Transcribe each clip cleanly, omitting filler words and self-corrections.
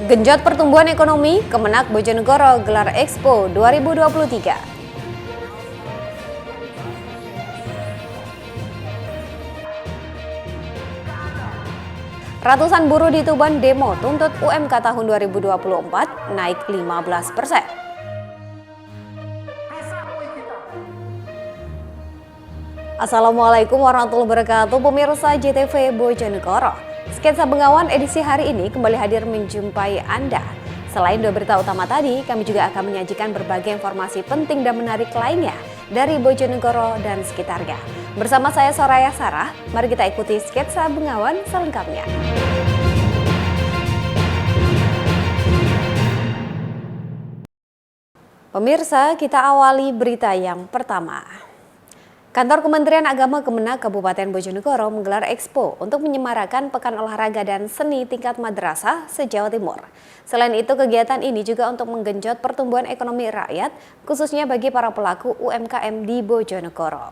Genjot pertumbuhan ekonomi, Kemenak Bojonegoro gelar Expo 2023. Ratusan buruh di Tuban demo tuntut UMK tahun 2024 naik 15%. Assalamualaikum warahmatullahi wabarakatuh, pemirsa JTV Bojonegoro. Sketsa Bengawan edisi hari ini kembali hadir menjumpai Anda. Selain dua berita utama tadi, kami juga akan menyajikan berbagai informasi penting dan menarik lainnya dari Bojonegoro dan sekitarnya. Bersama saya Soraya Sarah, mari kita ikuti Sketsa Bengawan selengkapnya. Pemirsa, kita awali berita yang pertama. Kantor Kementerian Agama Kemenak Kabupaten Bojonegoro menggelar Expo untuk menyemarakan Pekan Olahraga dan Seni tingkat madrasah se-Jawa Timur. Selain itu, kegiatan ini juga untuk menggenjot pertumbuhan ekonomi rakyat, khususnya bagi para pelaku UMKM di Bojonegoro.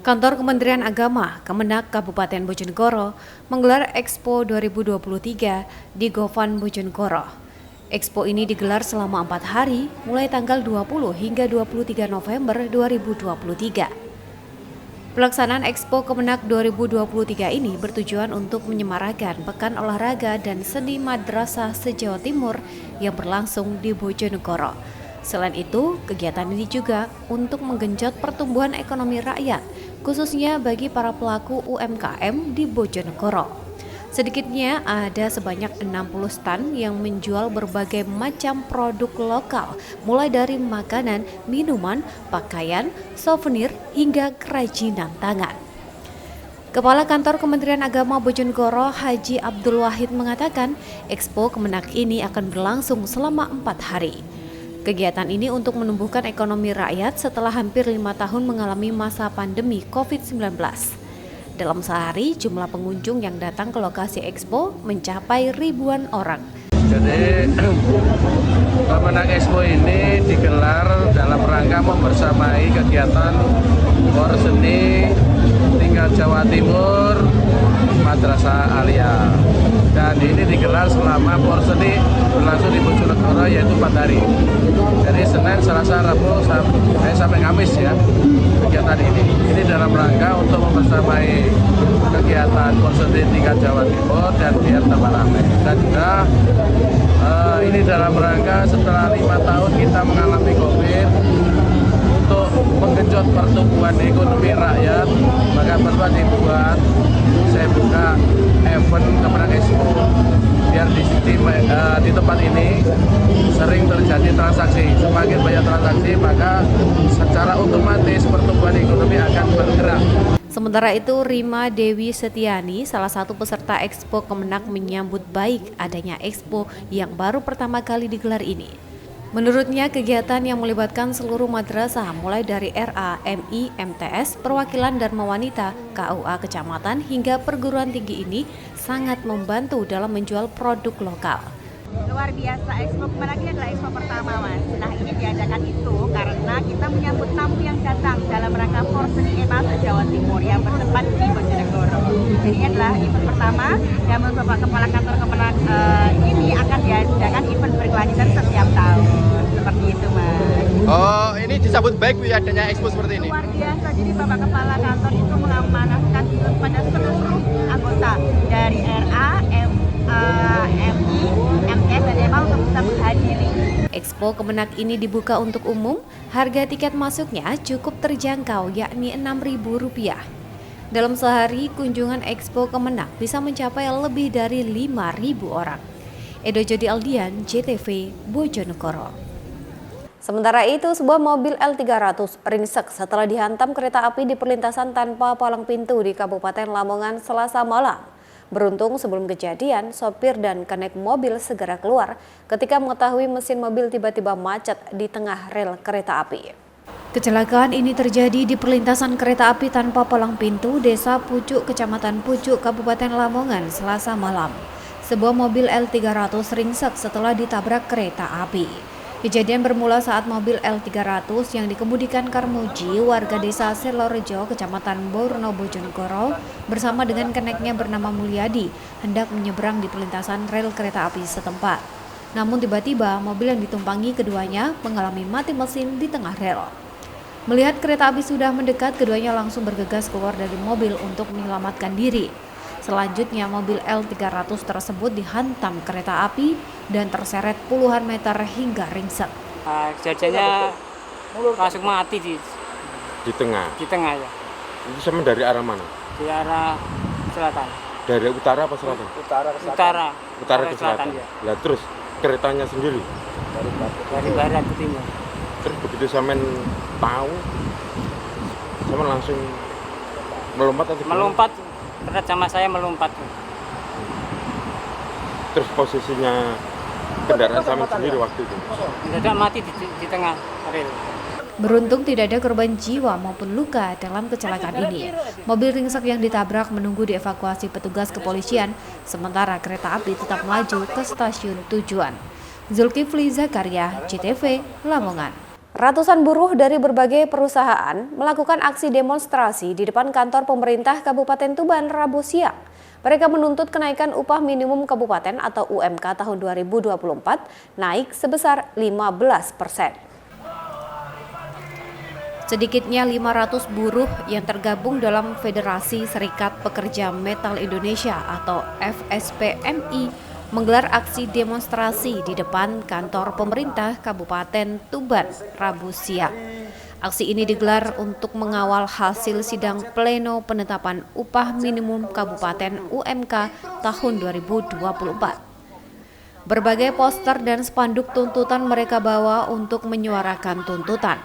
Kantor Kementerian Agama Kemenak Kabupaten Bojonegoro menggelar Expo 2023 di Govan Bojonegoro. Expo ini digelar selama 4 hari, mulai tanggal 20 hingga 23 November 2023. Pelaksanaan Expo Kemenak 2023 ini bertujuan untuk menyemarakan Pekan Olahraga dan Seni Madrasah se-Jawa Timur yang berlangsung di Bojonegoro. Selain itu, kegiatan ini juga untuk menggenjot pertumbuhan ekonomi rakyat, khususnya bagi para pelaku UMKM di Bojonegoro. Sedikitnya ada sebanyak 60 stand yang menjual berbagai macam produk lokal, mulai dari makanan, minuman, pakaian, souvenir, hingga kerajinan tangan. Kepala Kantor Kementerian Agama Bojonegoro Haji Abdul Wahid mengatakan, Expo Kemenak ini akan berlangsung selama 4 hari. Kegiatan ini untuk menumbuhkan ekonomi rakyat setelah hampir 5 tahun mengalami masa pandemi COVID-19. Dalam sehari, jumlah pengunjung yang datang ke lokasi Expo mencapai ribuan orang. Jadi, Kemenak Expo ini digelar dalam rangka membersamai kegiatan Por Seni tingkat Jawa Timur Madrasah Alia. Dan ini digelar selama Por Seni berlangsung di Bojonegoro, yaitu 4 hari. Dari Senin, Selasa, Rabu sampai Kamis ya. Kegiatan ini dalam rangka untuk membersamai kegiatan Por Seni tingkat Jawa Timur dan biar tambah ramai. Dan juga ini dalam rangka setelah 5 tahun kita mengalami COVID, untuk menggenjot pertumbuhan ekonomi rakyat, maka perlu dibuat saya buka event Kemenak Expo biar di tempat ini sering terjadi transaksi. Semakin banyak transaksi, maka secara otomatis pertumbuhan ekonomi akan bergerak. Sementara itu, Rima Dewi Setiani, salah satu peserta Expo Kemenak, menyambut baik adanya Expo yang baru pertama kali digelar ini. Menurutnya, kegiatan yang melibatkan seluruh madrasah mulai dari RA, MI, MTS, perwakilan Dharma Wanita, KUA Kecamatan hingga perguruan tinggi ini sangat membantu dalam menjual produk lokal. Luar biasa, Expo Kemenak ini adalah Expo pertama, Mas. Nah, ini diadakan itu karena kita menyambut tamu yang datang dalam rangka Por Seni Emas Jawa Timur yang bertempat di Bojonegoro. Jadi ini adalah event pertama dan menurut Bapak Kepala Kantor Kemenak ini akan diadakan event berkelanjutan setiap tahun. Seperti itu, Mas. Oh, ini disambut baik Bu adanya Expo seperti ini? Luar biasa, jadi Bapak Kepala Kantor itu mengamanahkan kepada seluruh anggota dari RA, MI, MTS dan EMA untuk bisa menghadiri. Expo Kemenak ini dibuka untuk umum, harga tiket masuknya cukup terjangkau yakni Rp6.000. Dalam sehari, kunjungan Expo Kemenak bisa mencapai lebih dari 5.000 orang. Edo Jody Aldian, JTV, Bojonegoro. Sementara itu, sebuah mobil L300 ringsek setelah dihantam kereta api di perlintasan tanpa palang pintu di Kabupaten Lamongan Selasa malam. Beruntung sebelum kejadian, sopir dan kenek mobil segera keluar ketika mengetahui mesin mobil tiba-tiba macet di tengah rel kereta api. Kecelakaan ini terjadi di perlintasan kereta api tanpa palang pintu Desa Pucuk, Kecamatan Pucuk, Kabupaten Lamongan, Selasa malam. Sebuah mobil L300 ringsek setelah ditabrak kereta api. Kejadian bermula saat mobil L300 yang dikemudikan Karmuji, warga desa Selorejo, Kecamatan Borno, Bojonegoro, bersama dengan keneknya bernama Mulyadi, hendak menyeberang di perlintasan rel kereta api setempat. Namun tiba-tiba mobil yang ditumpangi keduanya mengalami mati mesin di tengah rel. Melihat kereta api sudah mendekat, keduanya langsung bergegas keluar dari mobil untuk menyelamatkan diri. Selanjutnya mobil L300 tersebut dihantam kereta api dan terseret puluhan meter hingga ringsek. Kejadiannya langsung mati di tengah. Di tengah ya. Itu sama dari arah mana? Di arah selatan. Dari utara apa selatan? Utara Ke selatan. ya. Lah terus keretanya sendiri Dari barat ke timur. terus begitu sampean tahu sampean langsung melompat atau gimana? Melompat, berat sama saya melompat. Terus posisinya kendaraan sampean sendiri waktu itu? Mendadak mati di tengah rel. Beruntung tidak ada korban jiwa maupun luka dalam kecelakaan ini. Mobil ringsek yang ditabrak menunggu dievakuasi petugas kepolisian, sementara kereta api tetap melaju ke stasiun tujuan. Zulkifli Zakaria, JTV, Lamongan. Ratusan buruh dari berbagai perusahaan melakukan aksi demonstrasi di depan kantor pemerintah Kabupaten Tuban Rabu siang. Mereka menuntut kenaikan upah minimum kabupaten atau UMK tahun 2024 naik sebesar 15%. Sedikitnya 500 buruh yang tergabung dalam Federasi Serikat Pekerja Metal Indonesia atau FSPMI menggelar aksi demonstrasi di depan kantor pemerintah Kabupaten Tuban Rabu siang. Aksi ini digelar untuk mengawal hasil sidang pleno penetapan upah minimum kabupaten UMK tahun 2024. Berbagai poster dan spanduk tuntutan mereka bawa untuk menyuarakan tuntutan.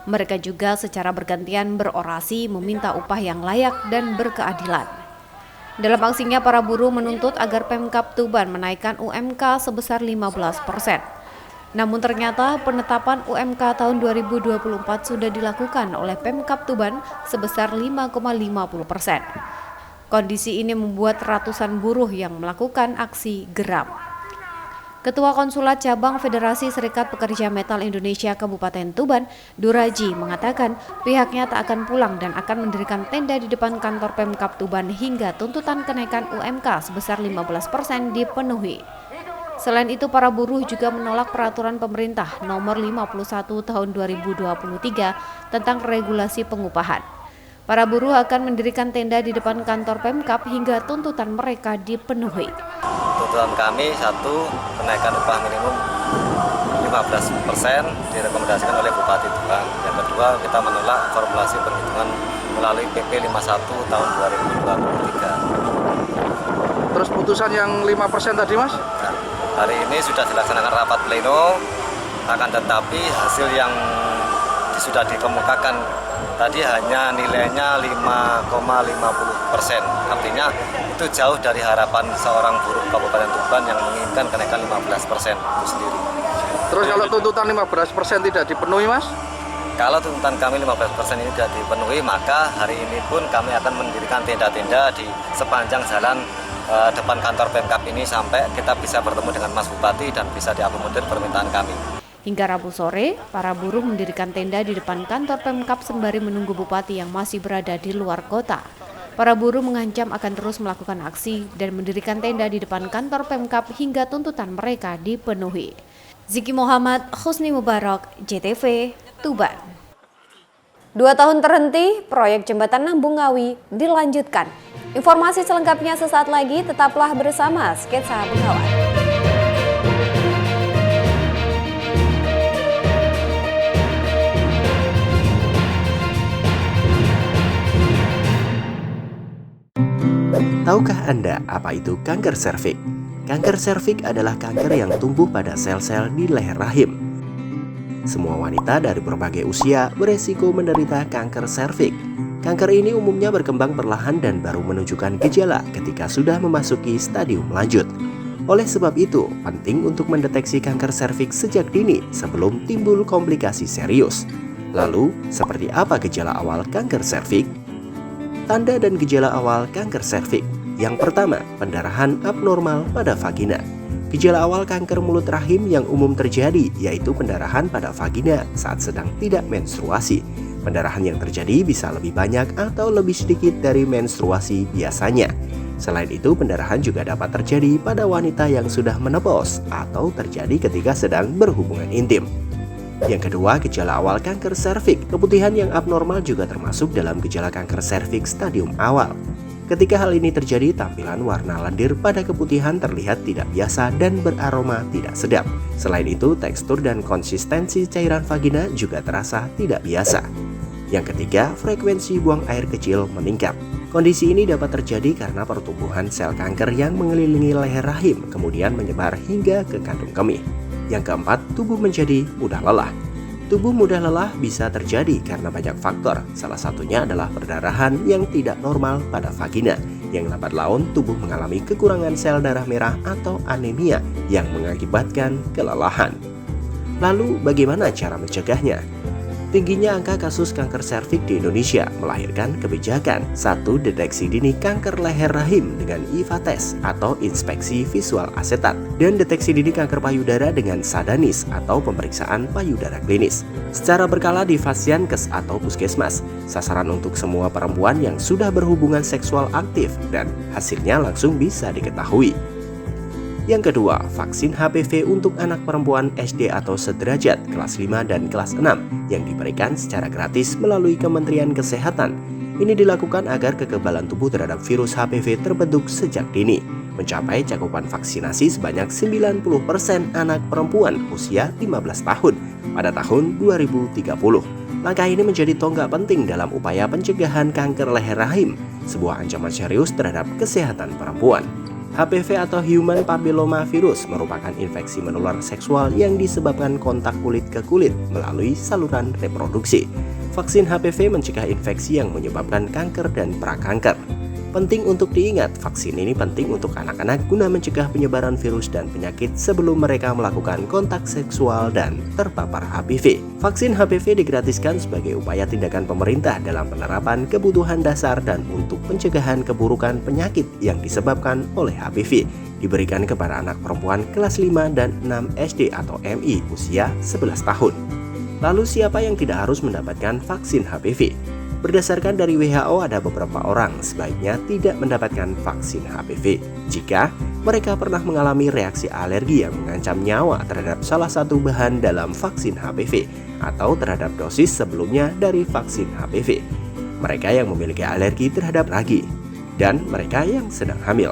Mereka juga secara bergantian berorasi meminta upah yang layak dan berkeadilan. Dalam aksinya, para buruh menuntut agar Pemkab Tuban menaikkan UMK sebesar 15%. Namun ternyata penetapan UMK tahun 2024 sudah dilakukan oleh Pemkab Tuban sebesar 5,50%. Kondisi ini membuat ratusan buruh yang melakukan aksi geram. Ketua Konsulat Cabang Federasi Serikat Pekerja Metal Indonesia Kabupaten Tuban, Duraji, mengatakan pihaknya tak akan pulang dan akan mendirikan tenda di depan kantor Pemkab Tuban hingga tuntutan kenaikan UMK sebesar 15% dipenuhi. Selain itu, para buruh juga menolak peraturan pemerintah nomor 51 tahun 2023 tentang regulasi pengupahan. Para buruh akan mendirikan tenda di depan kantor Pemkab hingga tuntutan mereka dipenuhi. Tuntutan kami, satu, kenaikan upah minimum 15% direkomendasikan oleh Bupati Tuban. Yang kedua, kita menolak formulasi penghitungan melalui PP 51 tahun 2023. Terus putusan yang 5% tadi, Mas? Nah, hari ini sudah dilaksanakan rapat pleno, akan tetapi hasil yang sudah dikemukakan tadi hanya nilainya 5,50%. Artinya itu jauh dari harapan seorang buruh Kabupaten Tuban yang menginginkan kenaikan 15% itu sendiri. Terus kalau tuntutan 15% tidak dipenuhi, Mas? Kalau tuntutan kami 15% ini tidak dipenuhi, maka hari ini pun kami akan mendirikan tenda-tenda di sepanjang jalan depan kantor Pemkab ini sampai kita bisa bertemu dengan Mas Bupati dan bisa diakomodir permintaan kami. Hingga Rabu sore, para buruh mendirikan tenda di depan kantor Pemkab sembari menunggu Bupati yang masih berada di luar kota. Para buruh mengancam akan terus melakukan aksi dan mendirikan tenda di depan kantor Pemkab hingga tuntutan mereka dipenuhi. Ziki Muhammad, Husni Mubarak, JTV, Tuban. 2 tahun terhenti, proyek jembatan Nambung Ngawi dilanjutkan. Informasi selengkapnya sesaat lagi, tetaplah bersama Sketsa Bengawan. Tahukah Anda apa itu kanker serviks? Kanker serviks adalah kanker yang tumbuh pada sel-sel di leher rahim. Semua wanita dari berbagai usia beresiko menderita kanker serviks. Kanker ini umumnya berkembang perlahan dan baru menunjukkan gejala ketika sudah memasuki stadium lanjut. Oleh sebab itu, penting untuk mendeteksi kanker serviks sejak dini sebelum timbul komplikasi serius. Lalu, seperti apa gejala awal kanker serviks? Tanda dan gejala awal kanker serviks. Yang pertama, pendarahan abnormal pada vagina. Gejala awal kanker mulut rahim yang umum terjadi yaitu pendarahan pada vagina saat sedang tidak menstruasi. Pendarahan yang terjadi bisa lebih banyak atau lebih sedikit dari menstruasi biasanya. Selain itu, pendarahan juga dapat terjadi pada wanita yang sudah menopause atau terjadi ketika sedang berhubungan intim. Yang kedua, gejala awal kanker serviks. Keputihan yang abnormal juga termasuk dalam gejala kanker serviks stadium awal. Ketika hal ini terjadi, tampilan warna lendir pada keputihan terlihat tidak biasa dan beraroma tidak sedap. Selain itu, tekstur dan konsistensi cairan vagina juga terasa tidak biasa. Yang ketiga, frekuensi buang air kecil meningkat. Kondisi ini dapat terjadi karena pertumbuhan sel kanker yang mengelilingi leher rahim kemudian menyebar hingga ke kandung kemih. Yang keempat, tubuh menjadi mudah lelah. Tubuh mudah lelah bisa terjadi karena banyak faktor. Salah satunya adalah perdarahan yang tidak normal pada vagina, yang lambat laun tubuh mengalami kekurangan sel darah merah atau anemia yang mengakibatkan kelelahan. Lalu bagaimana cara mencegahnya? Tingginya angka kasus kanker serviks di Indonesia melahirkan kebijakan 1. Deteksi dini kanker leher rahim dengan IVA test atau inspeksi visual asetat, dan deteksi dini kanker payudara dengan SADANIS atau pemeriksaan payudara klinis secara berkala di Fasyankes atau puskesmas. Sasaran untuk semua perempuan yang sudah berhubungan seksual aktif dan hasilnya langsung bisa diketahui. Yang kedua, vaksin HPV untuk anak perempuan SD atau sederajat kelas 5 dan kelas 6 yang diberikan secara gratis melalui Kementerian Kesehatan. Ini dilakukan agar kekebalan tubuh terhadap virus HPV terbentuk sejak dini, mencapai cakupan vaksinasi sebanyak 90% anak perempuan usia 15 tahun pada tahun 2030. Langkah ini menjadi tonggak penting dalam upaya pencegahan kanker leher rahim, sebuah ancaman serius terhadap kesehatan perempuan. HPV atau Human Papilloma Virus merupakan infeksi menular seksual yang disebabkan kontak kulit ke kulit melalui saluran reproduksi. Vaksin HPV mencegah infeksi yang menyebabkan kanker dan prakanker. Penting untuk diingat, vaksin ini penting untuk anak-anak guna mencegah penyebaran virus dan penyakit sebelum mereka melakukan kontak seksual dan terpapar HPV. Vaksin HPV digratiskan sebagai upaya tindakan pemerintah dalam penerapan kebutuhan dasar dan untuk pencegahan keburukan penyakit yang disebabkan oleh HPV. Diberikan kepada anak perempuan kelas 5 dan 6 SD atau MI usia 11 tahun. Lalu siapa yang tidak harus mendapatkan vaksin HPV? Berdasarkan dari WHO, ada beberapa orang sebaiknya tidak mendapatkan vaksin HPV jika mereka pernah mengalami reaksi alergi yang mengancam nyawa terhadap salah satu bahan dalam vaksin HPV atau terhadap dosis sebelumnya dari vaksin HPV, mereka yang memiliki alergi terhadap ragi, dan mereka yang sedang hamil.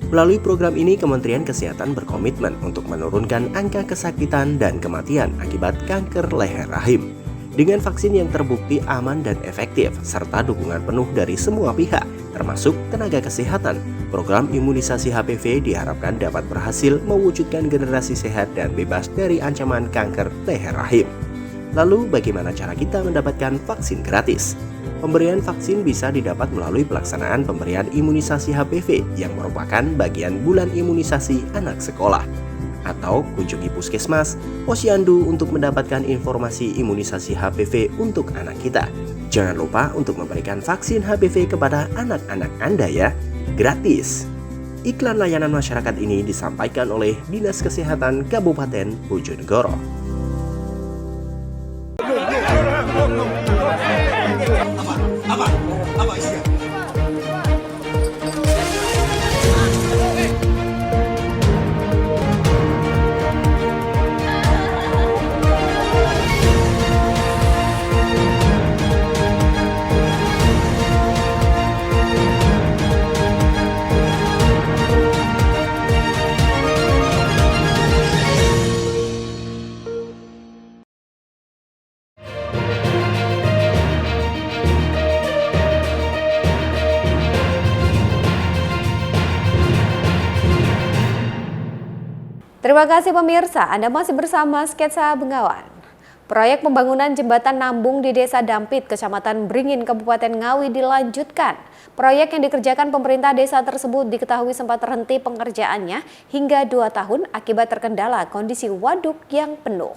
Melalui program ini, Kementerian Kesehatan berkomitmen untuk menurunkan angka kesakitan dan kematian akibat kanker leher rahim. Dengan vaksin yang terbukti aman dan efektif, serta dukungan penuh dari semua pihak, termasuk tenaga kesehatan, program imunisasi HPV diharapkan dapat berhasil mewujudkan generasi sehat dan bebas dari ancaman kanker leher rahim. Lalu, bagaimana cara kita mendapatkan vaksin gratis? Pemberian vaksin bisa didapat melalui pelaksanaan pemberian imunisasi HPV yang merupakan bagian bulan imunisasi anak sekolah. Atau kunjungi puskesmas, posyandu untuk mendapatkan informasi imunisasi HPV untuk anak kita. Jangan lupa untuk memberikan vaksin HPV kepada anak-anak Anda ya, gratis. Iklan layanan masyarakat ini disampaikan oleh Dinas Kesehatan Kabupaten Bojonegoro. Terima kasih pemirsa, Anda masih bersama Sketsa Bengawan. Proyek pembangunan jembatan Nambung di Desa Dampit, Kecamatan Beringin, Kabupaten Ngawi dilanjutkan. Proyek yang dikerjakan pemerintah desa tersebut diketahui sempat terhenti pengerjaannya hingga 2 tahun akibat terkendala kondisi waduk yang penuh.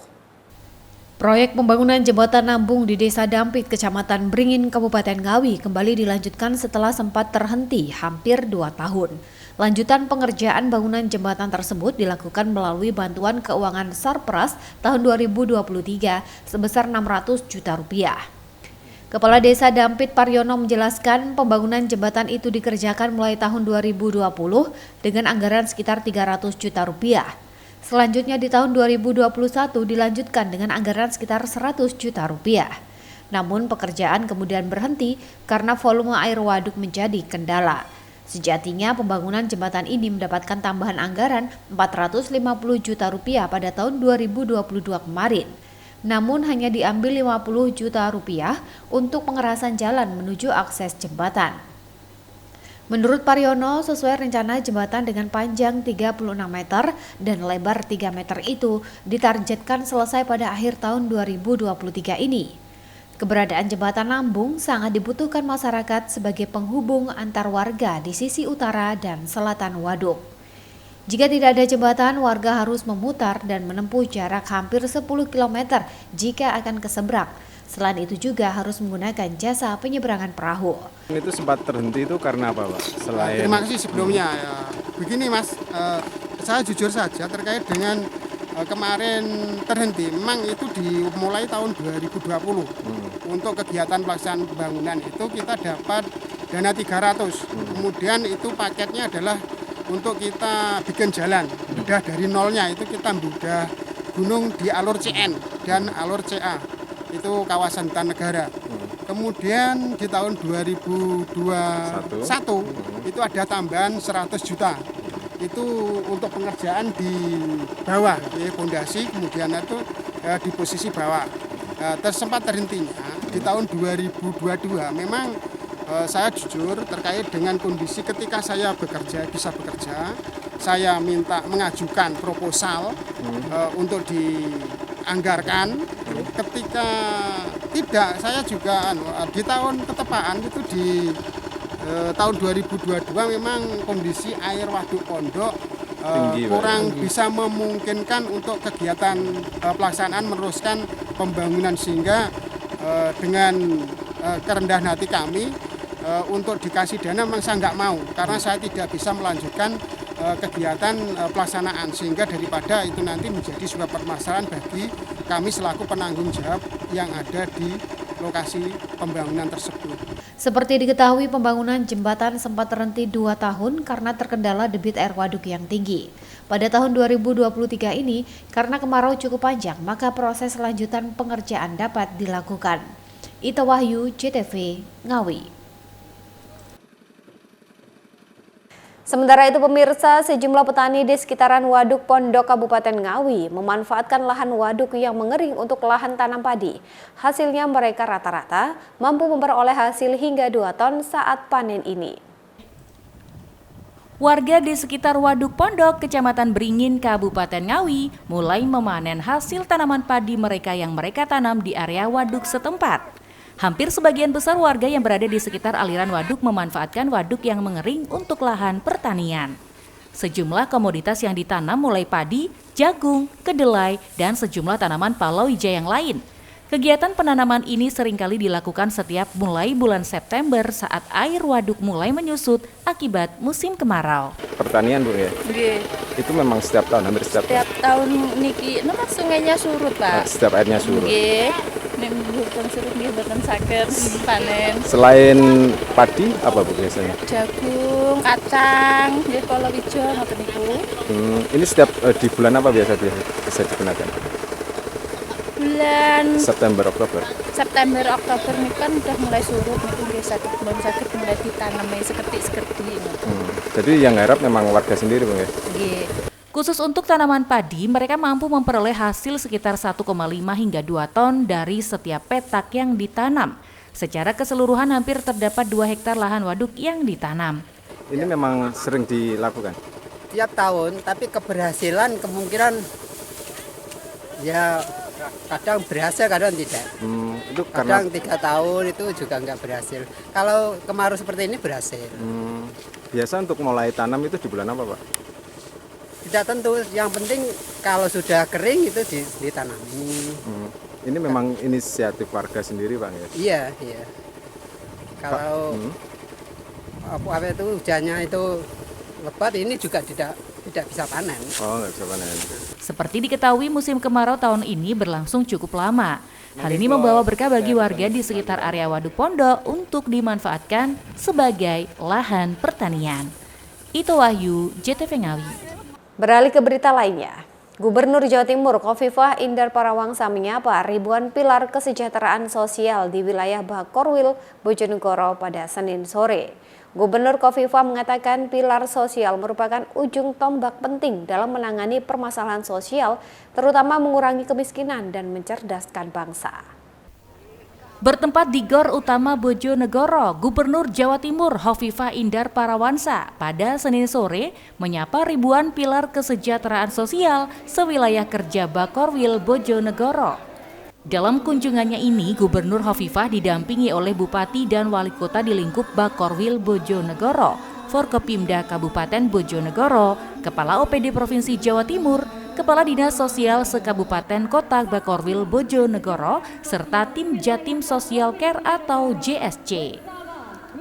Proyek pembangunan jembatan Nambung di Desa Dampit, Kecamatan Beringin, Kabupaten Ngawi kembali dilanjutkan setelah sempat terhenti hampir 2 tahun. Lanjutan pengerjaan bangunan jembatan tersebut dilakukan melalui bantuan keuangan Sarpras tahun 2023 sebesar Rp600 juta. Kepala Desa Dampit Paryono menjelaskan pembangunan jembatan itu dikerjakan mulai tahun 2020 dengan anggaran sekitar Rp300 juta. Selanjutnya di tahun 2021 dilanjutkan dengan anggaran sekitar Rp100 juta. Namun pekerjaan kemudian berhenti karena volume air waduk menjadi kendala. Sejatinya pembangunan jembatan ini mendapatkan tambahan anggaran Rp450 juta pada tahun 2022 kemarin. Namun hanya diambil Rp50 juta untuk pengerasan jalan menuju akses jembatan. Menurut Paryono, sesuai rencana jembatan dengan panjang 36 meter dan lebar 3 meter itu ditargetkan selesai pada akhir tahun 2023 ini. Keberadaan jembatan Nambung sangat dibutuhkan masyarakat sebagai penghubung antar warga di sisi utara dan selatan waduk. Jika tidak ada jembatan, warga harus memutar dan menempuh jarak hampir 10 km jika akan ke seberang. Selain itu juga harus menggunakan jasa penyeberangan perahu. Itu sempat terhenti itu karena apa, Pak? Selain Terima kasih sebelumnya. Ya. Begini Mas, saya jujur saja terkait dengan kemarin terhenti. Memang itu dimulai tahun 2020. Untuk kegiatan pelaksanaan pembangunan itu kita dapat dana 300. Kemudian itu paketnya adalah untuk kita bikin jalan. Udah dari nolnya itu kita mudah gunung di alur CN dan alur CA. Itu kawasan hutan negara. Kemudian di tahun 2021 itu ada tambahan 100 juta. Itu untuk pengerjaan di bawah, di fondasi, kemudian itu di posisi bawah. Tersempat terhentinya di tahun 2022. Memang saya jujur terkait dengan kondisi ketika saya bisa bekerja, saya mengajukan proposal untuk dianggarkan. Ketika tidak, saya juga di tahun ketepaan itu di tahun 2022 memang kondisi air waduk pondok kurang bisa memungkinkan untuk kegiatan pelaksanaan meneruskan pembangunan, sehingga dengan kerendahan hati kami untuk dikasih dana memang saya nggak mau, karena saya tidak bisa melanjutkan kegiatan pelaksanaan, sehingga daripada itu nanti menjadi sebuah permasalahan bagi kami selaku penanggung jawab yang ada di lokasi pembangunan tersebut. Seperti diketahui, pembangunan jembatan sempat terhenti 2 tahun karena terkendala debit air waduk yang tinggi. Pada tahun 2023 ini, karena kemarau cukup panjang, maka proses lanjutan pengerjaan dapat dilakukan. Ita Wahyu, JTV, Ngawi. Sementara itu pemirsa, sejumlah petani di sekitaran Waduk Pondok Kabupaten Ngawi memanfaatkan lahan waduk yang mengering untuk lahan tanam padi. Hasilnya mereka rata-rata mampu memperoleh hasil hingga 2 ton saat panen ini. Warga di sekitar Waduk Pondok, Kecamatan Beringin, Kabupaten Ngawi mulai memanen hasil tanaman padi mereka yang mereka tanam di area waduk setempat. Hampir sebagian besar warga yang berada di sekitar aliran waduk memanfaatkan waduk yang mengering untuk lahan pertanian. Sejumlah komoditas yang ditanam mulai padi, jagung, kedelai, dan sejumlah tanaman palawija yang lain. Kegiatan penanaman ini seringkali dilakukan setiap mulai bulan September saat air waduk mulai menyusut akibat musim kemarau. pertanian, Bu ya? Nggih. Itu memang setiap tahun, hampir setiap tahun niki memang sungainya surut, Pak. setiap airnya surut. Nggih. Nek mboten surut nggih mboten saged panen. Selain padi apa Bu biasanya? Jagung, kacang, nggih palawija ngoten niku. Ini setiap di bulan apa biasa bisa digunakan? Bulan September, Oktober. September, Oktober ini kan udah mulai surut, niku nggih belum saged mulai ditanami seketik-seketik. Jadi yang garap memang warga sendiri, Bang ya? Nggih. Khusus untuk tanaman padi, mereka mampu memperoleh hasil sekitar 1,5 hingga 2 ton dari setiap petak yang ditanam. Secara keseluruhan hampir terdapat 2 hektar lahan waduk yang ditanam. Ini memang sering dilakukan? Tiap tahun, tapi keberhasilan kemungkinan ya kadang berhasil, kadang tidak. Itu karena... Kadang 3 tahun itu juga nggak berhasil. Kalau kemarau seperti ini berhasil. Biasa untuk mulai tanam itu di bulan apa, Pak? Tidak tentu, yang penting kalau sudah kering itu ditanami. Ini memang inisiatif warga sendiri, Bang ya? Iya, iya. Kalau apa itu hujannya itu lebat, ini juga tidak bisa panen. Oh, nggak bisa panen. Seperti diketahui, musim kemarau tahun ini berlangsung cukup lama. Hal ini membawa berkah bagi warga di sekitar area Waduk Pondok untuk dimanfaatkan sebagai lahan pertanian. Ito Wahyu, JTV Ngawi. Beralih ke berita lainnya. Gubernur Jawa Timur Khofifah Indar Parawangsa menyapa ribuan pilar kesejahteraan sosial di wilayah Bakorwil, Bojonegoro pada Senin sore. Gubernur Khofifah mengatakan pilar sosial merupakan ujung tombak penting dalam menangani permasalahan sosial, terutama mengurangi kemiskinan dan mencerdaskan bangsa. Bertempat di Gor Utama Bojonegoro, Gubernur Jawa Timur Khofifah Indar Parawangsa pada Senin sore menyapa ribuan pilar kesejahteraan sosial sewilayah kerja Bakorwil, Bojonegoro. Dalam kunjungannya ini, Gubernur Khofifah didampingi oleh Bupati dan Wali Kota di lingkup Bakorwil, Bojonegoro, Forkopimda Kabupaten Bojonegoro, Kepala OPD Provinsi Jawa Timur, Kepala Dinas Sosial Sekabupaten Kota Bakorwil, Bojonegoro, serta tim Jatim Sosial Care atau JSC.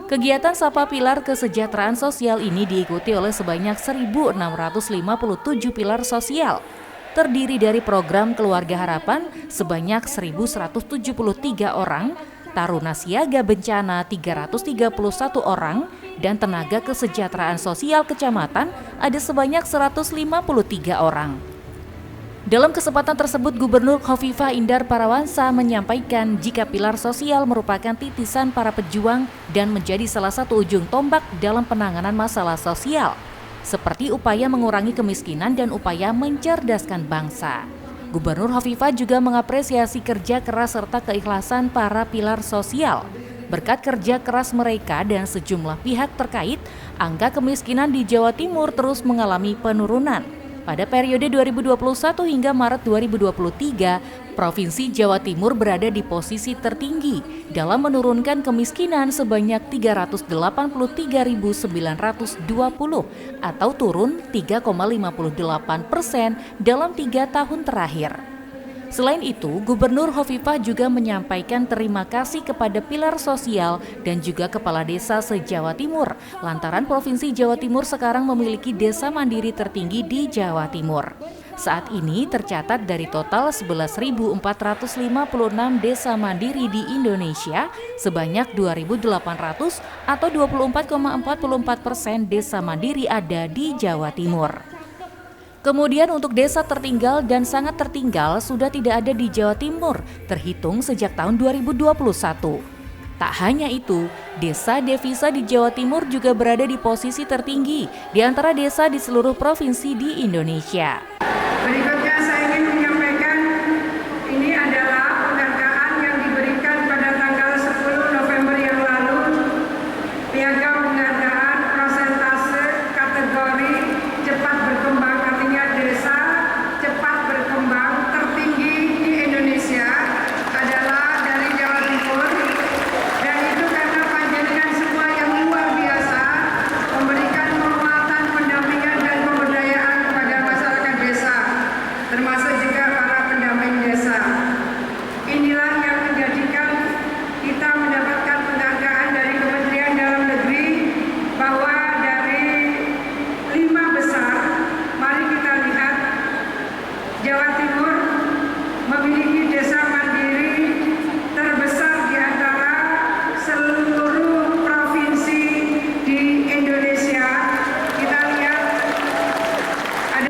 Kegiatan Sapa Pilar Kesejahteraan Sosial ini diikuti oleh sebanyak 1.657 pilar sosial, terdiri dari program Keluarga Harapan sebanyak 1.173 orang, Taruna Siaga Bencana 331 orang, dan tenaga kesejahteraan sosial kecamatan ada sebanyak 153 orang. Dalam kesempatan tersebut, Gubernur Khofifah Indar Parawangsa menyampaikan jika pilar sosial merupakan titisan para pejuang dan menjadi salah satu ujung tombak dalam penanganan masalah sosial, seperti upaya mengurangi kemiskinan dan upaya mencerdaskan bangsa. Gubernur Khofifah juga mengapresiasi kerja keras serta keikhlasan para pilar sosial. Berkat kerja keras mereka dan sejumlah pihak terkait, angka kemiskinan di Jawa Timur terus mengalami penurunan. Pada periode 2021 hingga Maret 2023, Provinsi Jawa Timur berada di posisi tertinggi dalam menurunkan kemiskinan sebanyak 383.920 atau turun 3,58% dalam 3 tahun terakhir. Selain itu, Gubernur Khofifah juga menyampaikan terima kasih kepada pilar sosial dan juga kepala desa se-Jawa Timur, lantaran Provinsi Jawa Timur sekarang memiliki desa mandiri tertinggi di Jawa Timur. Saat ini tercatat dari total 11.456 desa mandiri di Indonesia, sebanyak 2.800 atau 24,44% desa mandiri ada di Jawa Timur. Kemudian untuk desa tertinggal dan sangat tertinggal sudah tidak ada di Jawa Timur, terhitung sejak tahun 2021. Tak hanya itu, desa devisa di Jawa Timur juga berada di posisi tertinggi di antara desa di seluruh provinsi di Indonesia. Berikutnya saya ingin menyampaikan ini adalah penghargaan yang diberikan pada tanggal 10 November yang lalu. Piagam penghargaan prosentase kategori cepat berkembang, artinya desa cepat berkembang tertinggi di Indonesia adalah dari Jawa Timur. Dan itu karena panjenengan semua yang luar biasa memberikan penguatan, pendampingan dan pemberdayaan kepada masyarakat desa, termasuk juga para pendamping desa. Inilah yang menjadikan kita mendapatkan penghargaan dari Kementerian Dalam Negeri bahwa dari 5 besar, mari kita lihat Jawa Timur memiliki desa mandiri terbesar di antara seluruh provinsi di Indonesia. Kita lihat ada.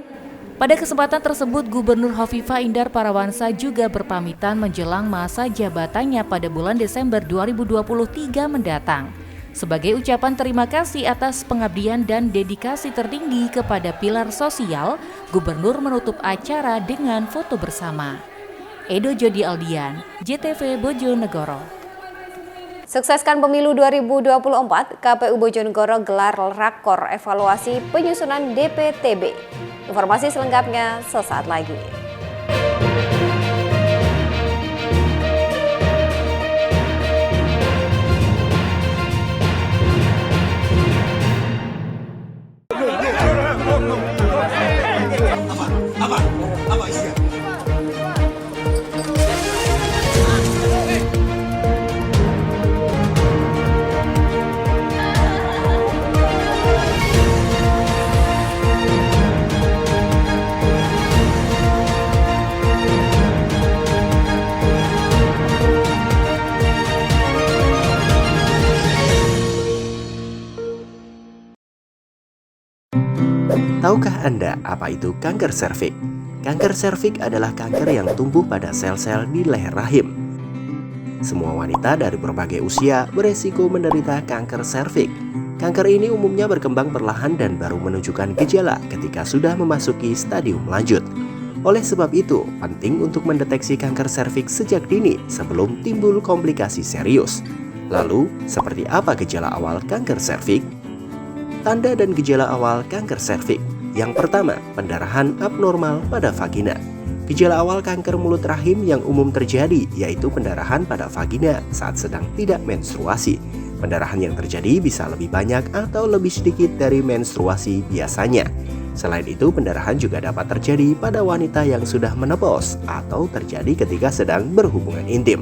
Pada kesempatan tersebut, Gubernur Khofifah Indar Parawangsa juga berpamitan menjelang masa jabatannya pada bulan Desember 2023 mendatang. Sebagai ucapan terima kasih atas pengabdian dan dedikasi tertinggi kepada pilar sosial, Gubernur menutup acara dengan foto bersama. Edo Jodi Aldian, JTV Bojonegoro. Sukseskan pemilu 2024, KPU Bojonegoro gelar rakor evaluasi penyusunan DPTB. Informasi selengkapnya sesaat lagi. Tahukah Anda apa itu kanker serviks? Kanker serviks adalah kanker yang tumbuh pada sel-sel di leher rahim. Semua wanita dari berbagai usia beresiko menderita kanker serviks. Kanker ini umumnya berkembang perlahan dan baru menunjukkan gejala ketika sudah memasuki stadium lanjut. Oleh sebab itu, penting untuk mendeteksi kanker serviks sejak dini sebelum timbul komplikasi serius. Lalu, seperti apa gejala awal kanker serviks? Tanda dan gejala awal kanker serviks. Yang pertama, pendarahan abnormal pada vagina. Gejala awal kanker mulut rahim yang umum terjadi yaitu pendarahan pada vagina saat sedang tidak menstruasi. Pendarahan yang terjadi bisa lebih banyak atau lebih sedikit dari menstruasi biasanya. Selain itu, pendarahan juga dapat terjadi pada wanita yang sudah menopause atau terjadi ketika sedang berhubungan intim.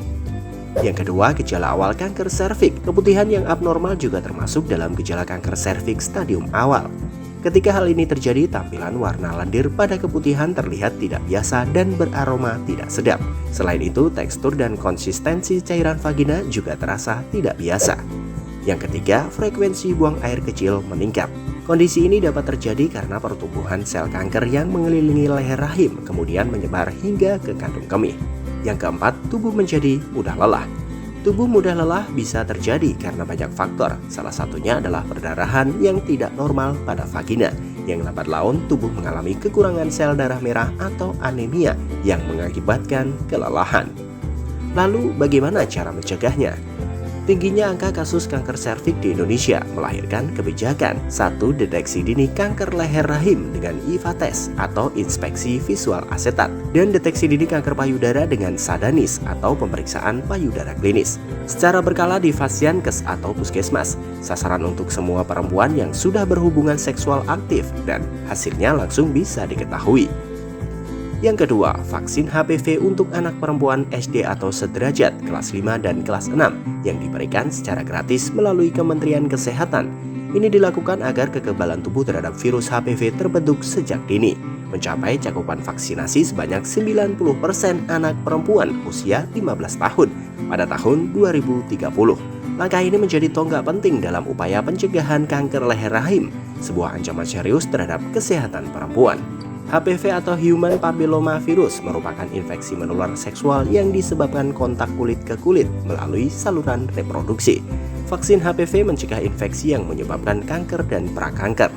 Yang kedua, gejala awal kanker serviks. Keputihan yang abnormal juga termasuk dalam gejala kanker serviks stadium awal. Ketika hal ini terjadi, tampilan warna lendir pada keputihan terlihat tidak biasa dan beraroma tidak sedap. Selain itu, tekstur dan konsistensi cairan vagina juga terasa tidak biasa. Yang ketiga, frekuensi buang air kecil meningkat. Kondisi ini dapat terjadi karena pertumbuhan sel kanker yang mengelilingi leher rahim kemudian menyebar hingga ke kandung kemih. Yang keempat, tubuh menjadi mudah lelah. Tubuh mudah lelah bisa terjadi karena banyak faktor. Salah satunya adalah perdarahan yang tidak normal pada vagina, yang lambat laun tubuh mengalami kekurangan sel darah merah atau anemia yang mengakibatkan kelelahan. Lalu bagaimana cara mencegahnya? Tingginya angka kasus kanker serviks di Indonesia melahirkan kebijakan 1. Deteksi dini kanker leher rahim dengan IVA test atau inspeksi visual asetat, dan deteksi dini kanker payudara dengan SADANIS atau pemeriksaan payudara klinis secara berkala di Fasyankes atau puskesmas. Sasaran untuk semua perempuan yang sudah berhubungan seksual aktif dan hasilnya langsung bisa diketahui. Yang kedua, vaksin HPV untuk anak perempuan SD atau sederajat kelas 5 dan kelas 6 yang diberikan secara gratis melalui Kementerian Kesehatan. Ini dilakukan agar kekebalan tubuh terhadap virus HPV terbentuk sejak dini, mencapai cakupan vaksinasi sebanyak 90% anak perempuan usia 15 tahun pada tahun 2030. Langkah ini menjadi tonggak penting dalam upaya pencegahan kanker leher rahim, sebuah ancaman serius terhadap kesehatan perempuan. HPV atau Human Papilloma Virus merupakan infeksi menular seksual yang disebabkan kontak kulit ke kulit melalui saluran reproduksi. Vaksin HPV mencegah infeksi yang menyebabkan kanker dan prakanker.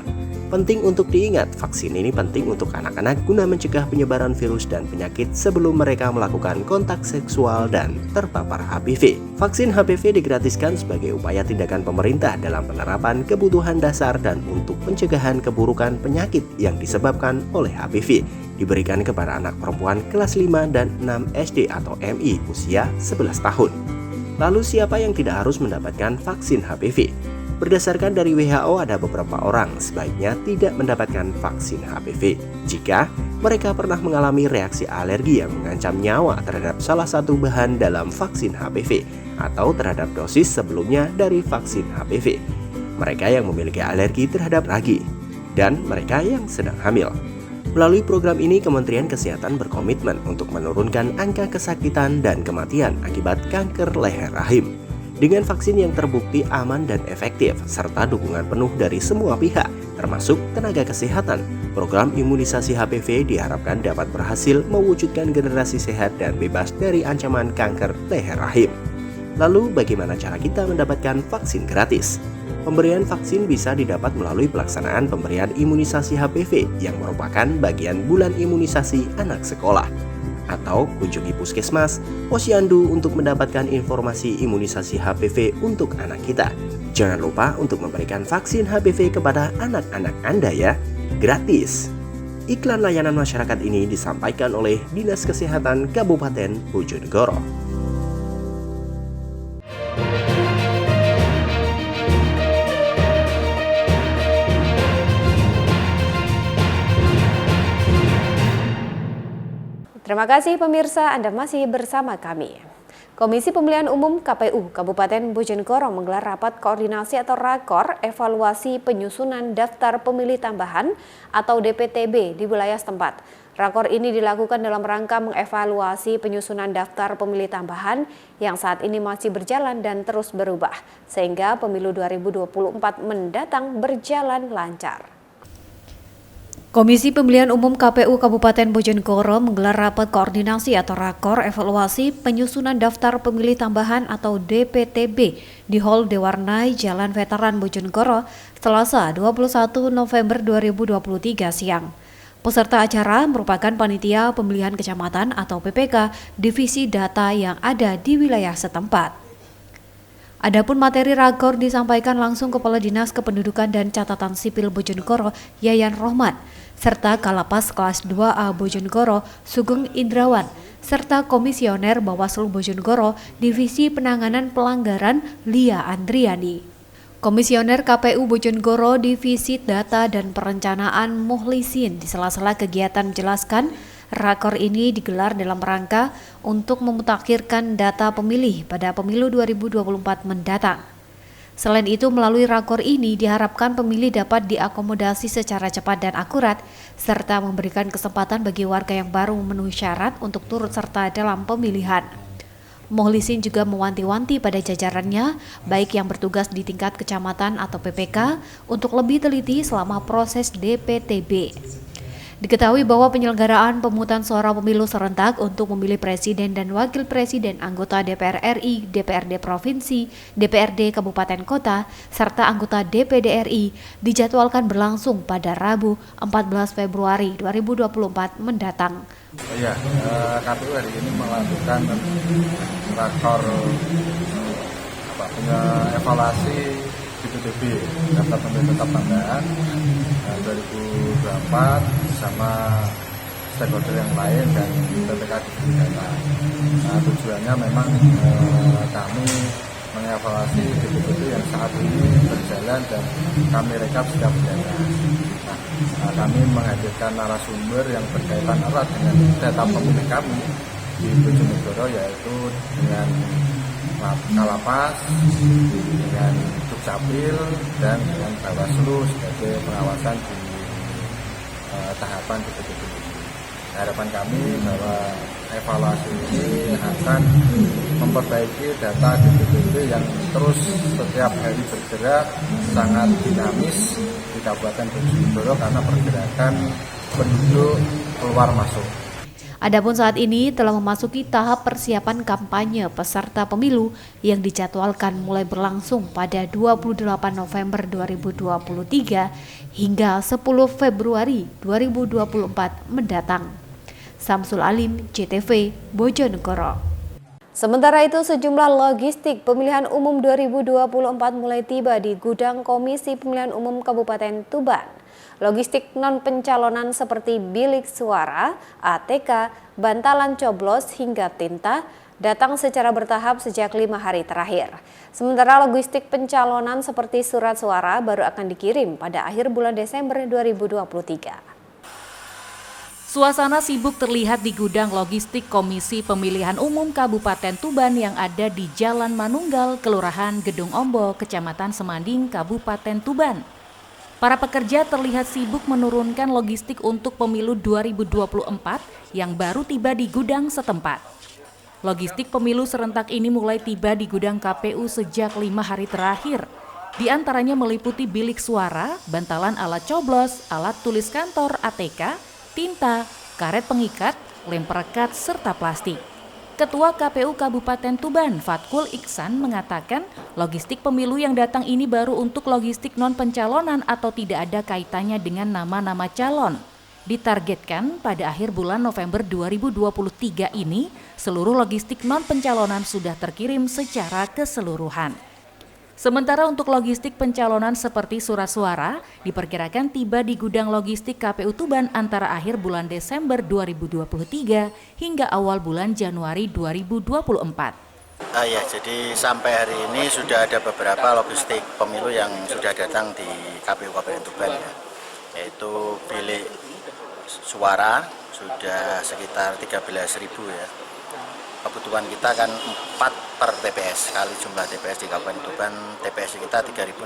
Penting untuk diingat, vaksin ini penting untuk anak-anak guna mencegah penyebaran virus dan penyakit sebelum mereka melakukan kontak seksual dan terpapar HPV. Vaksin HPV digratiskan sebagai upaya tindakan pemerintah dalam penerapan kebutuhan dasar dan untuk pencegahan keburukan penyakit yang disebabkan oleh HPV. Diberikan kepada anak perempuan kelas 5 dan 6 SD atau MI usia 11 tahun. Lalu siapa yang tidak harus mendapatkan vaksin HPV? Berdasarkan dari WHO, ada beberapa orang sebaiknya tidak mendapatkan vaksin HPV jika mereka pernah mengalami reaksi alergi yang mengancam nyawa terhadap salah satu bahan dalam vaksin HPV atau terhadap dosis sebelumnya dari vaksin HPV, mereka yang memiliki alergi terhadap ragi, dan mereka yang sedang hamil. Melalui program ini, Kementerian Kesehatan berkomitmen untuk menurunkan angka kesakitan dan kematian akibat kanker leher rahim. Dengan vaksin yang terbukti aman dan efektif, serta dukungan penuh dari semua pihak, termasuk tenaga kesehatan, program imunisasi HPV diharapkan dapat berhasil mewujudkan generasi sehat dan bebas dari ancaman kanker leher rahim. Lalu, bagaimana cara kita mendapatkan vaksin gratis? Pemberian vaksin bisa didapat melalui pelaksanaan pemberian imunisasi HPV yang merupakan bagian bulan imunisasi anak sekolah. Atau kunjungi puskesmas, posyandu untuk mendapatkan informasi imunisasi HPV untuk anak kita. Jangan lupa untuk memberikan vaksin HPV kepada anak-anak Anda ya, gratis. Iklan layanan masyarakat ini disampaikan oleh Dinas Kesehatan Kabupaten Bojonegoro. Terima kasih pemirsa, Anda masih bersama kami. Komisi Pemilihan Umum KPU Kabupaten Bojonegoro menggelar rapat koordinasi atau rakor evaluasi penyusunan daftar pemilih tambahan atau DPTB di wilayah setempat. Rakor ini dilakukan dalam rangka mengevaluasi penyusunan daftar pemilih tambahan yang saat ini masih berjalan dan terus berubah, sehingga pemilu 2024 mendatang berjalan lancar. Komisi Pemilihan Umum KPU Kabupaten Bojonegoro menggelar rapat koordinasi atau rakor evaluasi penyusunan daftar pemilih tambahan atau DPTB di Hall Dewarnai Jalan Veteran Bojonegoro, Selasa 21 November 2023 siang. Peserta acara merupakan panitia pemilihan kecamatan atau PPK divisi data yang ada di wilayah setempat. Adapun materi rakor disampaikan langsung Kepala Dinas Kependudukan dan Catatan Sipil Bojonegoro, Yayan Rohman, serta Kalapas Kelas 2A Bojonegoro, Sugeng Indrawan, serta Komisioner Bawaslu Bojonegoro, Divisi Penanganan Pelanggaran, Lia Andriani. Komisioner KPU Bojonegoro Divisi Data dan Perencanaan Muhlisin di sela-sela kegiatan menjelaskan rakor ini digelar dalam rangka untuk memutakhirkan data pemilih pada pemilu 2024 mendatang. Selain itu, melalui rakor ini diharapkan pemilih dapat diakomodasi secara cepat dan akurat, serta memberikan kesempatan bagi warga yang baru memenuhi syarat untuk turut serta dalam pemilihan. Muhlisin juga mewanti-wanti pada jajarannya, baik yang bertugas di tingkat kecamatan atau PPK, untuk lebih teliti selama proses DPTB. Diketahui bahwa penyelenggaraan pemungutan suara pemilu serentak untuk memilih presiden dan wakil presiden, anggota DPR RI, DPRD Provinsi, DPRD Kabupaten Kota, serta anggota DPD RI dijadwalkan berlangsung pada Rabu 14 Februari 2024 mendatang. KPU hari ini melakukan rakor evaluasi DPTB daftar pemilih tetap tambahan 2024 bersama stakeholder yang lain dan PPK di data. Tujuannya memang kami mengevaluasi DPTB yang saat ini berjalan dan kami rekap setiap bulannya. Kami menghadirkan narasumber yang berkaitan erat dengan data pemilih kami di Bojonegoro, yaitu dengan Kalapas, dengan Dukcapil, dan dengan Bawaslu sebagai pengawasan di tahapan DPTB. Harapan kami bahwa evaluasi ini akan memperbaiki data DPTB yang terus setiap hari bergerak sangat dinamis di Kabupaten Bojonegoro karena pergerakan penduduk keluar masuk. Adapun saat ini telah memasuki tahap persiapan kampanye peserta pemilu yang dijadwalkan mulai berlangsung pada 28 November 2023 hingga 10 Februari 2024 mendatang. Samsul Alim, CTV, Bojonegoro. Sementara itu, sejumlah logistik pemilihan umum 2024 mulai tiba di gudang Komisi Pemilihan Umum Kabupaten Tuban. Logistik non-pencalonan seperti bilik suara, ATK, bantalan coblos hingga tinta datang secara bertahap sejak 5 hari terakhir. Sementara logistik pencalonan seperti surat suara baru akan dikirim pada akhir bulan Desember 2023. Suasana sibuk terlihat di gudang logistik Komisi Pemilihan Umum Kabupaten Tuban yang ada di Jalan Manunggal, Kelurahan Gedung Ombo, Kecamatan Semanding, Kabupaten Tuban. Para pekerja terlihat sibuk menurunkan logistik untuk pemilu 2024 yang baru tiba di gudang setempat. Logistik pemilu serentak ini mulai tiba di gudang KPU sejak 5 hari terakhir. Di antaranya meliputi bilik suara, bantalan alat coblos, alat tulis kantor ATK, tinta, karet pengikat, lem perekat, serta plastik. Ketua KPU Kabupaten Tuban, Fatkul Iksan, mengatakan logistik pemilu yang datang ini baru untuk logistik non-pencalonan atau tidak ada kaitannya dengan nama-nama calon. Ditargetkan pada akhir bulan November 2023 ini, seluruh logistik non-pencalonan sudah terkirim secara keseluruhan. Sementara untuk logistik pencalonan seperti surat suara, diperkirakan tiba di gudang logistik KPU Tuban antara akhir bulan Desember 2023 hingga awal bulan Januari 2024. Jadi sampai hari ini sudah ada beberapa logistik pemilu yang sudah datang di KPU Kabupaten Tuban, yaitu bilik suara sudah sekitar 13.000 ya. Kebutuhan kita kan 4 per TPS, kali jumlah TPS di Kabupaten Tuban, TPS kita 3.690.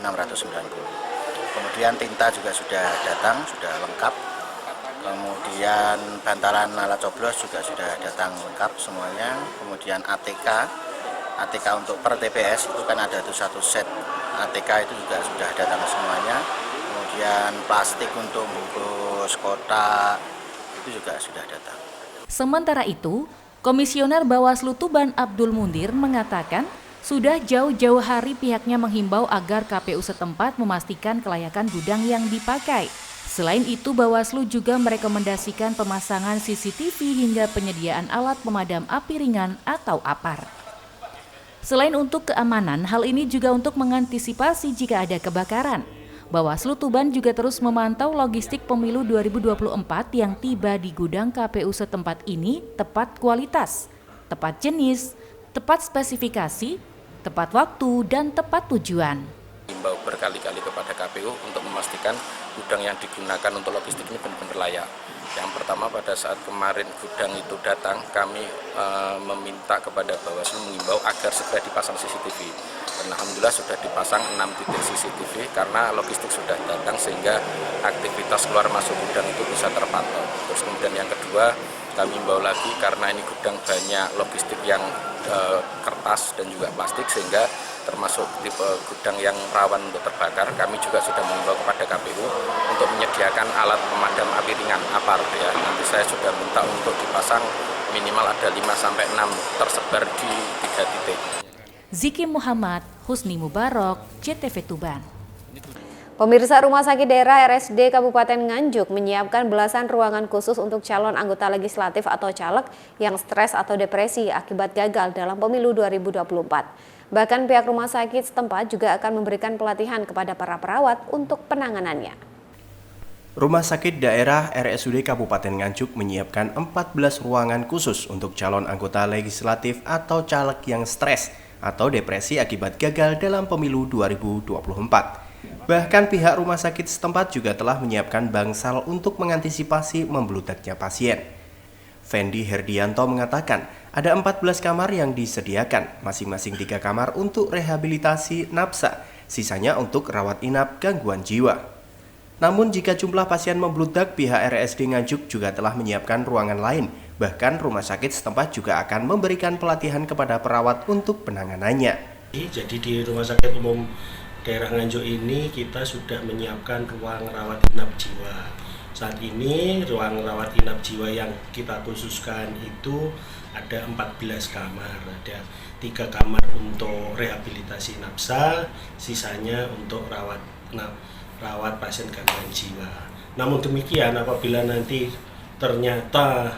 Kemudian tinta juga sudah datang, sudah lengkap. Kemudian bantalan alat coblos juga sudah datang lengkap semuanya. Kemudian ATK untuk per TPS itu kan ada satu set ATK itu juga sudah datang semuanya. kemudian plastik untuk bungkus kotak, itu juga sudah datang. Sementara itu, Komisioner Bawaslu Tuban Abdul Mundir mengatakan sudah jauh-jauh hari pihaknya menghimbau agar KPU setempat memastikan kelayakan gudang yang dipakai. Selain itu, Bawaslu juga merekomendasikan pemasangan CCTV hingga penyediaan alat pemadam api ringan atau APAR. Selain untuk keamanan, hal ini juga untuk mengantisipasi jika ada kebakaran. Bawaslu Tuban juga terus memantau logistik pemilu 2024 yang tiba di gudang KPU setempat ini tepat kualitas, tepat jenis, tepat spesifikasi, tepat waktu, dan tepat tujuan. Himbau berkali-kali kepada KPU untuk memastikan gudang yang digunakan untuk logistik ini benar-benar layak. Yang pertama, pada saat kemarin gudang itu datang, kami meminta kepada Bawaslu mengimbau agar segera dipasang CCTV. Dan alhamdulillah sudah dipasang 6 titik CCTV karena logistik sudah datang sehingga aktivitas keluar masuk gudang itu bisa terpantau. Terus kemudian yang kedua, kami himbau lagi karena ini gudang banyak logistik yang kertas dan juga plastik sehingga termasuk tipe gudang yang rawan untuk terbakar. Kami juga sudah mengimbau kepada KPU untuk menyediakan alat pemadam api ringan APAR ya. Nanti saya sudah minta untuk dipasang minimal ada 5-6 tersebar di 3 titik. Ziki Muhammad, Husni Mubarok, JTV Tuban. Pemirsa, Rumah Sakit Daerah RSUD Kabupaten Nganjuk menyiapkan belasan ruangan khusus untuk calon anggota legislatif atau caleg yang stres atau depresi akibat gagal dalam pemilu 2024. Bahkan pihak rumah sakit setempat juga akan memberikan pelatihan kepada para perawat untuk penanganannya. Rumah Sakit Daerah RSUD Kabupaten Nganjuk menyiapkan 14 ruangan khusus untuk calon anggota legislatif atau caleg yang stres atau depresi akibat gagal dalam pemilu 2024. Bahkan pihak rumah sakit setempat juga telah menyiapkan bangsal untuk mengantisipasi membludaknya pasien. Fendi Herdianto mengatakan ada 14 kamar yang disediakan, masing-masing 3 kamar untuk rehabilitasi nafsa, sisanya untuk rawat inap gangguan jiwa. Namun jika jumlah pasien membludak, pihak RSUD Nganjuk juga telah menyiapkan ruangan lain. Bahkan rumah sakit setempat juga akan memberikan pelatihan kepada perawat untuk penanganannya. Jadi di Rumah Sakit Umum Daerah Nganjuk ini kita sudah menyiapkan ruang rawat inap jiwa. Saat ini ruang rawat inap jiwa yang kita khususkan itu ada 14 kamar. Ada 3 kamar untuk rehabilitasi nafsa, sisanya untuk rawat pasien gangguan jiwa. Namun demikian, apabila nanti ternyata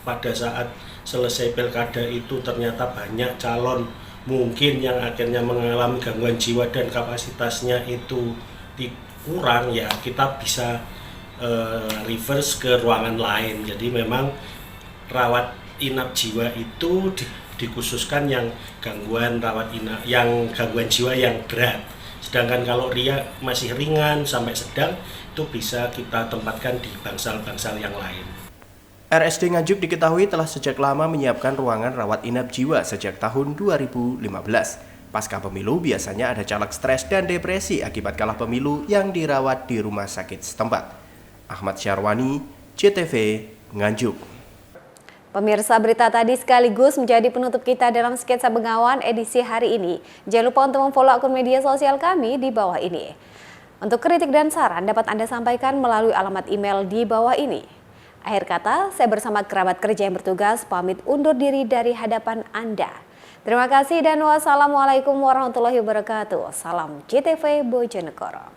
pada saat selesai pilkada itu ternyata banyak calon mungkin yang akhirnya mengalami gangguan jiwa dan kapasitasnya itu kurang, ya kita bisa reverse ke ruangan lain. Jadi memang rawat inap jiwa itu dikhususkan yang gangguan jiwa yang berat. Sedangkan kalau masih ringan sampai sedang itu bisa kita tempatkan di bangsal-bangsal yang lain. RSUD Nganjuk diketahui telah sejak lama menyiapkan ruangan rawat inap jiwa sejak tahun 2015. Pasca pemilu biasanya ada caleg stres dan depresi akibat kalah pemilu yang dirawat di rumah sakit setempat. Ahmad Syarwani, JTV, Nganjuk. Pemirsa, berita tadi sekaligus menjadi penutup kita dalam Sketsa Bengawan edisi hari ini. Jangan lupa untuk memfollow akun media sosial kami di bawah ini. Untuk kritik dan saran dapat Anda sampaikan melalui alamat email di bawah ini. Akhir kata, saya bersama kerabat kerja yang bertugas pamit undur diri dari hadapan Anda. Terima kasih dan wassalamualaikum warahmatullahi wabarakatuh. Salam JTV Bojonegoro.